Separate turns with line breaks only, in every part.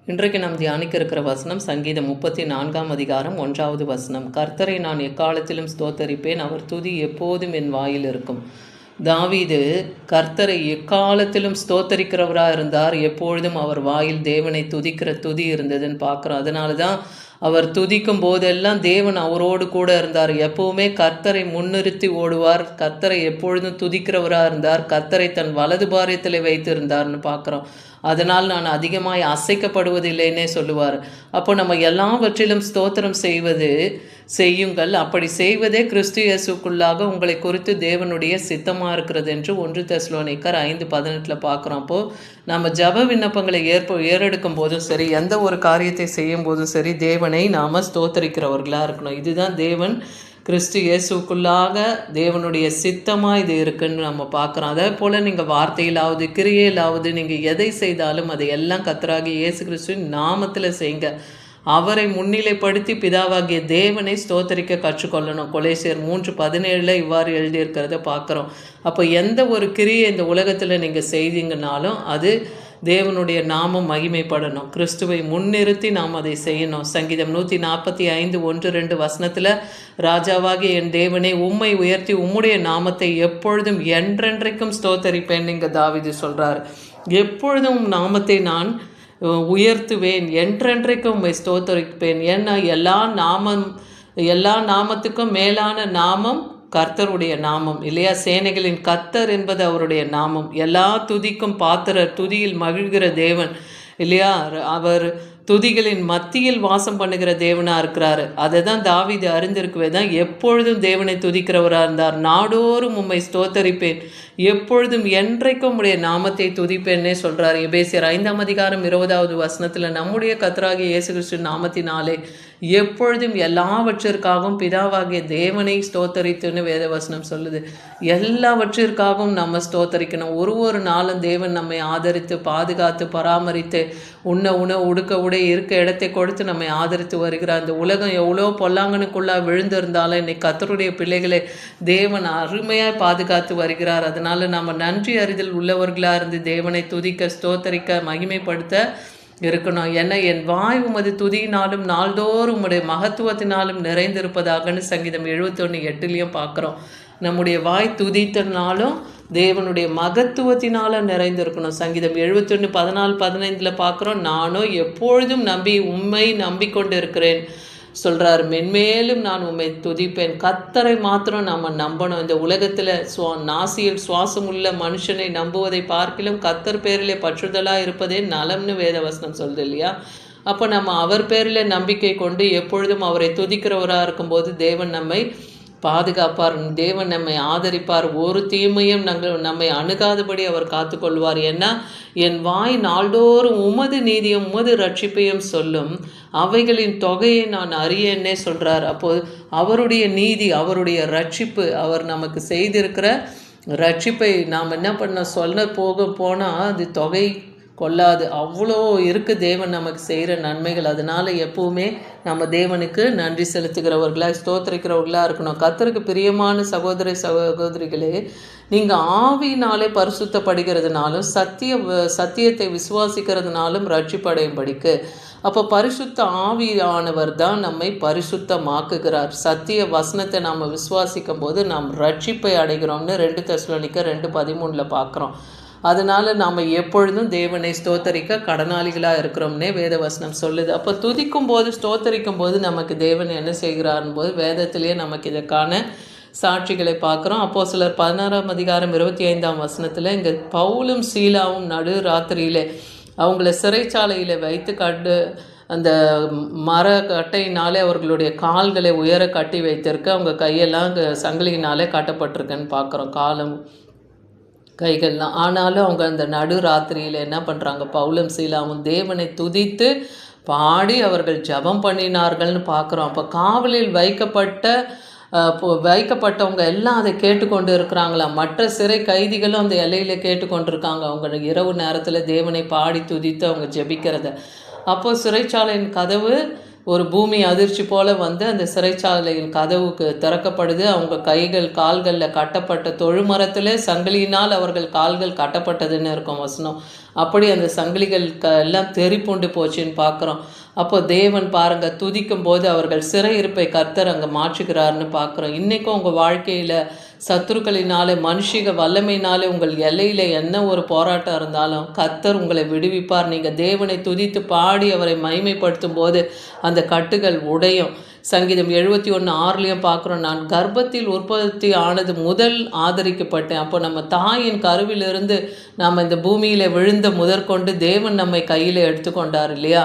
இன்றைக்கு நாம் தியானிக்க இருக்கிற வசனம் சங்கீதம் 34ஆம் அதிகாரம் 1வது வசனம். கர்த்தரை நான் எக்காலத்திலும் ஸ்தோத்தரிப்பேன், அவர் துதி எப்போதும் என் வாயில் இருக்கும். தாவீது கர்த்தரை எக்காலத்திலும் ஸ்தோத்தரிக்கிறவராக இருந்தார். எப்பொழுதும் அவர் வாயில் தேவனை துதிக்கிற துதி இருந்ததுன்னு பார்க்குறோம். அதனால தான் அவர் துதிக்கும் போதெல்லாம் தேவன் அவரோடு கூட இருந்தார். எப்பவுமே கர்த்தரை முன்னிறுத்தி ஓடுவார். கர்த்தரை எப்பொழுதும் துதிக்கிறவராக இருந்தார். கர்த்தரை தன் வலது பாரியத்தில் வைத்து இருந்தார்னு பார்க்குறோம். அதனால் நான் அதிகமாய் அசைக்கப்படுவதில்லைன்னே சொல்லுவார். அப்போ நம்ம எல்லாவற்றிலும் ஸ்தோத்திரம் செய்யுங்கள். அப்படி செய்வதே கிறிஸ்து இயேசுக்குள்ளாக உங்களை குறித்து தேவனுடைய சித்தமாக இருக்கிறது என்று 1 தெசலோனிக்கர் 5:18 பார்க்குறோம். அப்போது நம்ம ஜப விண்ணப்பங்களை ஏறெடுக்கும் போதும் சரி, எந்த ஒரு காரியத்தை செய்யும் போதும் சரி, தேவனை நாம் ஸ்தோத்தரிக்கிறவர்களாக இருக்கணும். இதுதான் தேவன் கிறிஸ்து இயேசுக்குள்ளாக தேவனுடைய சித்தமாக இது இருக்குன்னு நம்ம பார்க்குறோம். அதே போல் நீங்கள் வார்த்தையிலாவது கிரியையிலாவது நீங்கள் எதை செய்தாலும் அதை எல்லாம் கர்த்தராகிய இயேசு கிறிஸ்துவின் நாமத்தில் செய்யுங்க. அவரை முன்னிலைப்படுத்தி பிதாவாகிய தேவனை ஸ்தோத்தரிக்க கற்றுக்கொள்ளணும். கொலேசியர் 3:17 இவ்வாறு எழுதியிருக்கிறத பார்க்குறோம். அப்போ எந்த ஒரு கிரியை இந்த உலகத்தில் நீங்கள் செய்தீங்கன்னாலும் அது தேவனுடைய நாமம் மகிமைப்படணும். கிறிஸ்துவை முன்னிறுத்தி நாம் அதை செய்யணும். சங்கீதம் 145:1-2 வசனத்தில் ராஜாவாகிய என் தேவனே, உம்மை உயர்த்தி உம்முடைய நாமத்தை எப்பொழுதும் என்றென்றைக்கும் ஸ்தோத்தரிப்பேன் நீங்கள் தாவீது சொல்கிறார். எப்பொழுதும் நாமத்தை நான் உயர்த்துவேன், என்றென்றைக்கும் உம்மை ஸ்தோத்தரிப்பேன். ஏன்னா எல்லா நாமத்துக்கும் மேலான நாமம் கர்த்தருடைய நாமம் இல்லையா? சேனைகளின் கர்த்தர் என்பது அவருடைய நாமம். எல்லா துதிக்கும் பாத்திரர், துதியில் மகிழ்கிற தேவன் இல்லையா? அவர் துதிகளின் மத்தியில் வாசம் பண்ணுகிற தேவனாக இருக்கிறாரு. அதை தான் தாவீது அறிந்திருக்கவே தான் எப்பொழுதும் தேவனை துதிக்கிறவராக இருந்தார். நாடோறும் உம்மை ஸ்தோத்தரிப்பேன், எப்பொழுதும் என்றைக்கும் உடைய நாமத்தை துதிப்பேன்னே சொல்கிறார். எபேசியர் 5ஆம் அதிகாரம் 20வது வசனத்தில் நம்முடைய கர்த்தராகிய இயேசு கிறிஸ்து நாமத்தினாலே எப்பொழுதும் எல்லாவற்றிற்காகவும் பிதாவாகிய தேவனை ஸ்தோத்தரித்துன்னு வேத வசனம் சொல்லுது. எல்லாவற்றிற்காகவும் நம்ம ஸ்தோத்தரிக்கணும். ஒரு நாளும் தேவன் நம்மை ஆதரித்து பாதுகாத்து பராமரித்து உண்ண உடுக்க இருக்க இடத்தை கொடுத்து நம்மை ஆதரித்து வருகிறார். இந்த உலகம் எவ்வளோ பொல்லாங்கனுக்குள்ளா விழுந்திருந்தாலும் இன்னைக்கு கர்த்தருடைய பிள்ளைகளை தேவன் அருமையாக பாதுகாத்து வருகிறார். அதனால நம்ம நன்றி அறிதல் உள்ளவர்களாக இருந்து தேவனை துதிக்க ஸ்தோத்தரிக்க மகிமைப்படுத்த இருக்கணும். ஏன்னா என் வாய் உமது துதியினாலும் நாள்தோறும் உம்முடைய மகத்துவத்தினாலும் நிறைந்திருப்பதாகன்னு சங்கீதம் 71:8 பார்க்குறோம். நம்முடைய வாய் துதித்தனாலும் தேவனுடைய மகத்துவத்தினாலும் நிறைந்திருக்கணும். சங்கீதம் 71:14-15 பார்க்குறோம். நானும் எப்பொழுதும் உம்மை நம்பிக்கொண்டு இருக்கிறேன் சொல்கிறார். மென்மேலும் நான் உம்மை துதிப்பேன். கர்த்தரை மாத்திரம் நம்ம நம்பணும். இந்த உலகத்தில் நாசியில் சுவாசம் உள்ள மனுஷனை நம்புவதை பார்க்கிலும் கர்த்தர் பேரிலே பற்றுதலாக இருப்பதே நலம்னு வேதவசனம் சொல்லுது இல்லையா? அப்போ நம்ம அவர் பேரில் நம்பிக்கை கொண்டு எப்பொழுதும் அவரை துதிக்கிறவராக இருக்கும்போது தேவன் நம்மை பாதுகாப்பார், தேவன் நம்மை ஆதரிப்பார், ஒரு தீமையும் நம்மை அணுகாதபடி அவர் காத்துக்கொள்வார். ஏன்னா என் வாய் நாள்தோறும் உமது நீதியும் உமது ரட்சிப்பையும் சொல்லும், அவைகளின் தொகையை நான் அறியன்னே சொல்கிறார். அப்போது அவருடைய நீதி, அவருடைய ரட்சிப்பு, அவர் நமக்கு செய்திருக்கிற ரட்சிப்பை நாம் என்ன பண்ண போனால் அது தொகை கொள்ளாது. அவ்வளோ இருக்குது தேவன் நமக்கு செய்கிற நன்மைகள். அதனால் எப்பவுமே நம்ம தேவனுக்கு நன்றி செலுத்துகிறவர்களாக ஸ்தோத்திரிக்கிறவர்களாக இருக்கணும். கர்த்தருக்கு பிரியமான சகோதரிகளே, நீங்கள் ஆவியினாலே பரிசுத்தப்படுகிறதுனாலும் சத்தியத்தை விசுவாசிக்கிறதுனாலும் ரட்சிப்படையும்படிக்கு. அப்போ பரிசுத்த ஆவியானவர் தான் நம்மை பரிசுத்தமாக்குகிறார். சத்திய வசனத்தை நாம் விசுவாசிக்கும் போது நாம் ரட்சிப்பை அடைகிறோம்னு 2 தெசலோனிக்கர் 2:13 பார்க்குறோம். அதனால் நாம் எப்பொழுதும் தேவனை ஸ்தோத்தரிக்க கடனாளிகளாக இருக்கிறோம்னே வேதவசனம் சொல்லுது. அப்போ துதிக்கும் போது ஸ்தோத்தரிக்கும் போது நமக்கு தேவன் என்ன செய்கிறார் போது வேதத்திலேயே நமக்கு இதற்கான சாட்சிகளை பார்க்குறோம். அப்போஸ்தலர் 16ஆம் அதிகாரம் 25ஆம் வசனத்தில் இங்கே பவுலும் சீலாவும் நடு ராத்திரியிலே அவங்கள சிறைச்சாலையில் வைத்து அந்த மர கட்டையினாலே அவர்களுடைய கால்களை உயர கட்டி வைத்திருக்க, அவங்க கையெல்லாம் சங்கிலியினாலே கட்டப்பட்டிருக்குன்னு பார்க்குறோம், கைகள்லாம். ஆனாலும் அவங்க அந்த நடு ராத்திரியில் என்ன பண்ணுறாங்க, பவுலும் சீலாவும் தேவனை துதித்து பாடி அவர்கள் ஜபம் பண்ணினார்கள்னு பார்க்குறோம். அப்போ காவலில் வைக்கப்பட்டவங்க எல்லாம் அதை கேட்டுக்கொண்டு இருக்கிறாங்களாம். மற்ற சிறை கைதிகளும் அந்த எல்லையில் கேட்டுக்கொண்டிருக்காங்க அவங்க இரவு நேரத்தில் தேவனை பாடி துதித்து அவங்க ஜெபிக்கிறத. அப்போது சிறைச்சாலையின் கதவு ஒரு பூமி அதிர்ச்சி போல் வந்து அந்த சிறைச்சாலையின் கதவுக்கு திறக்கப்படுது. அவங்க கால்களில் கட்டப்பட்ட தொழுமரத்தில் சங்கிலியினால் அவர்கள் கால்கள் கட்டப்பட்டதுன்னு இருக்கும் வசனம். அப்படி அந்த சங்கிலிகள் எல்லாம் தெறிப்புண்டு போச்சுன்னு பார்க்குறோம். அப்போ தேவன் பாருங்க, துதிக்கும் போது அவர்கள் சிறையிருப்பை கர்த்தர் அங்கே மாற்றுகிறாருன்னு பார்க்குறோம். இன்றைக்கும் உங்கள் வாழ்க்கையில் சத்துருக்களினாலே மனுஷிக வல்லமையினாலே உங்கள் எல்லையில் என்ன ஒரு போராட்டம் இருந்தாலும் கர்த்தர் உங்களை விடுவிப்பார். நீங்கள் தேவனை துதித்து பாடி அவரை மகிமைப்படுத்தும் போது அந்த கட்டுகள் உடையும். சங்கீதம் 71:6 பார்க்குறோம், நான் கர்ப்பத்தில் உற்பத்தி ஆனது முதல் ஆதரிக்கப்பட்டேன். அப்போ நம்ம தாயின் கருவிலிருந்து நாம் இந்த பூமியில் விழுந்த முதற்கொண்டு தேவன் நம்மை கையில் எடுத்துக்கொண்டார் இல்லையா?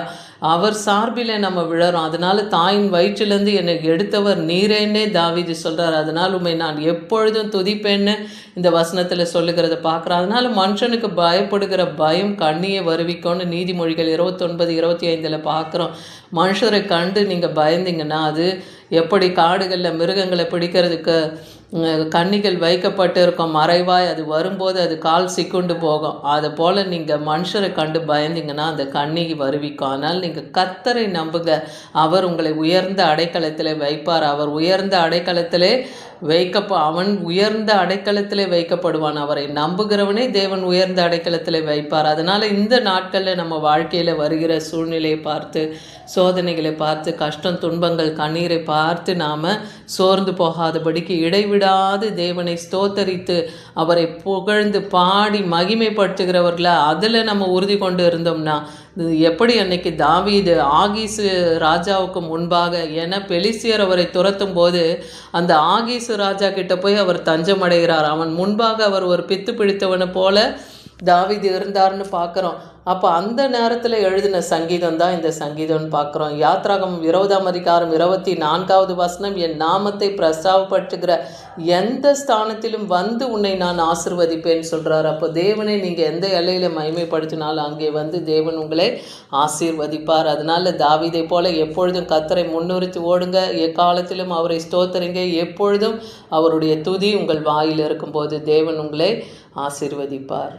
அவர் சார்பில் நம்ம விழறோம். அதனால தாயின் வயிற்றிலேருந்து என்னை எடுத்தவர் நீரேன்னே தாவீது சொல்கிறார். அதனால் உண்மை நான் எப்பொழுதும் துதிப்பேன்னு இந்த வசனத்தில் சொல்லுகிறத பார்க்குறோம். அதனால் மனுஷனுக்கு பயப்படுகிற பயம் கண்ணியை வருவிக்கும்னு நீதிமொழிகள் 29:25 பார்க்குறோம். மனுஷரை கண்டு நீங்கள் பயந்தீங்கன்னா அது எப்படி காடுகளில் மிருகங்களை பிடிக்கிறதுக்கு கண்ணிகள் வைக்கப்பட்டு இருக்கும் மறைவாய், அது வரும்போது அது கால் சிக்குண்டு போகும். அதை போல் நீங்கள் மனுஷரை கண்டு பயந்தீங்கன்னா அந்த கண்ணிக்கு வருவிக்கும். ஆனால் நீங்கள் கர்த்தரை நம்புங்க, அவர் உங்களை உயர்ந்த அடைக்கலத்திலே வைப்பார். அவர் உயர்ந்த அடைக்கலத்திலே அவன் உயர்ந்த அடைக்கலத்திலே வைக்கப்படுவான். அவரை நம்புகிறவனே தேவன் உயர்ந்த அடைக்கலத்திலே வைப்பார். அதனால் இந்த நாட்களில் நம்ம வாழ்க்கையில் வருகிற சூழ்நிலையை பார்த்து, சோதனைகளை பார்த்து, கஷ்டம் துன்பங்கள் கண்ணீரை பார்த்து நாம் சோர்ந்து போகாதபடிக்கு இடைவிடாது தேவனை ஸ்தோத்தரித்து அவரை புகழ்ந்து பாடி மகிமைப்படுத்துகிறவர்களை அதில் நம்ம உறுதி கொண்டு இருந்தோம்னா, எப்படி அன்னைக்கு தாவீது ஆகீசு ராஜாவுக்கு முன்பாக என பெலிசியர் அவரை துரத்தும் போது அந்த ஆகீசு ராஜா கிட்ட போய் அவர் தஞ்சம் அடைகிறார். அவன் முன்பாக அவர் ஒரு பித்து பிடித்தவனை போல தாவீது இருந்தார்னு பார்க்குறோம். அப்போ அந்த நேரத்தில் எழுதின சங்கீதம் தான் இந்த சங்கீதம்னு பார்க்குறோம். யாத்ராகமம் 20:24 என் நாமத்தை பிரஸ்தாவப்படுத்துகிற எந்த ஸ்தானத்திலும் வந்து உன்னை நான் ஆசிர்வதிப்பேன்னு சொல்கிறார். அப்போ தேவனை நீங்கள் எந்த எல்லையில் மகிமைப்படுத்தினாலும் அங்கே வந்து தேவன் உங்களை ஆசீர்வதிப்பார். அதனால தாவீதை போல எப்பொழுதும் கர்த்தரை முன்னிறுத்தி ஓடுங்க, எக்காலத்திலும் அவரை ஸ்தோத்தரிங்க. எப்பொழுதும் அவருடைய துதி உங்கள் வாயில் இருக்கும்போது தேவன் உங்களை ஆசீர்வதிப்பார்.